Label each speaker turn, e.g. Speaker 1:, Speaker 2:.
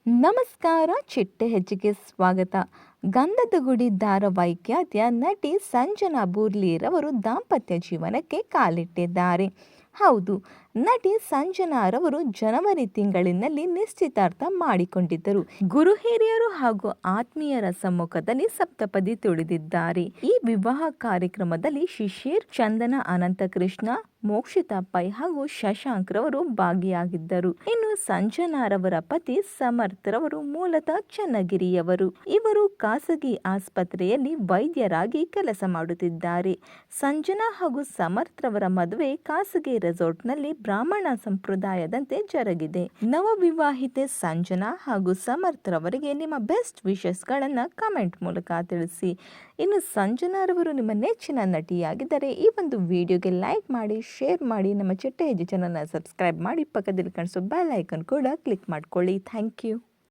Speaker 1: ನಮಸ್ಕಾರ. ಚಿಟ್ಟೆ ಹೆಜ್ಜೆಗೆ ಸ್ವಾಗತ. ಗಂಧದ ಗುಡಿ ಧಾರಾವಾಹಿಕ್ಯಾದ್ಯ ನಟಿ ಸಂಜನಾ ಬೂರ್ಲಿರವರು ದಾಂಪತ್ಯ ಜೀವನಕ್ಕೆ ಕಾಲಿಟ್ಟಿದ್ದಾರೆ. ಹೌದು, ನಟಿ ಸಂಜನಾರವರು ಜನವರಿ ತಿಂಗಳಿನಲ್ಲಿ ನಿಶ್ಚಿತಾರ್ಥ ಮಾಡಿಕೊಂಡಿದ್ದರು. ಗುರು ಹಿರಿಯರು ಹಾಗೂ ಆತ್ಮೀಯರ ಸಮ್ಮುಖದಲ್ಲಿ ಸಪ್ತಪದಿ ತುಳಿದಿದ್ದಾರೆ. ಈ ವಿವಾಹ ಕಾರ್ಯಕ್ರಮದಲ್ಲಿ ಶಿಶಿರ್, ಚಂದನ ಅನಂತಕೃಷ್ಣ, ಮೋಕ್ಷಿತಾ ಪೈ ಹಾಗೂ ಶಶಾಂಕ್ ರವರು ಭಾಗಿಯಾಗಿದ್ದರು. ಇನ್ನು ಸಂಜನಾರವರ ಪತಿ ಸಮರ್ಥ್ ರವರು ಮೂಲತಃ ಚನ್ನಗಿರಿಯವರು. ಇವರು ಖಾಸಗಿ ಆಸ್ಪತ್ರೆಯಲ್ಲಿ ವೈದ್ಯರಾಗಿ ಕೆಲಸ ಮಾಡುತ್ತಿದ್ದಾರೆ. ಸಂಜನಾ ಹಾಗೂ ಸಮರ್ಥ್ ರವರ ಮದುವೆ ಖಾಸಗಿ ರೆಸಾರ್ಟ್ನಲ್ಲಿ ಬ್ರಾಹ್ಮಣ ಸಂಪ್ರದಾಯದಂತೆ ಜರುಗಿದೆ. ನವವಿವಾಹಿತೆ ಸಂಜನಾ ಹಾಗೂ ಸಮರ್ಥ್ ರವರಿಗೆ ನಿಮ್ಮ ಬೆಸ್ಟ್ ವಿಶಸ್ಗಳನ್ನು ಕಮೆಂಟ್ ಮೂಲಕ ತಿಳಿಸಿ. ಇನ್ನು ಸಂಜನಾರವರು ನಿಮ್ಮ ನೆಚ್ಚಿನ ನಟಿಯಾಗಿದ್ದರೆ ಈ ಒಂದು ವಿಡಿಯೋಗೆ ಲೈಕ್ ಮಾಡಿ, ಶೇರ್ ಮಾಡಿ, ನಮ್ಮ ಚಿಟ್ಟೆ ಹೆಜ್ಜೆ ಚಾನಲ್ನ ಸಬ್ಸ್ಕ್ರೈಬ್ ಮಾಡಿ, ಪಕ್ಕದಲ್ಲಿ ಕಾಣಿಸೋ ಬೆಲ್ ಐಕಾನ್ ಕೂಡ ಕ್ಲಿಕ್ ಮಾಡ್ಕೊಳ್ಳಿ. Thank you.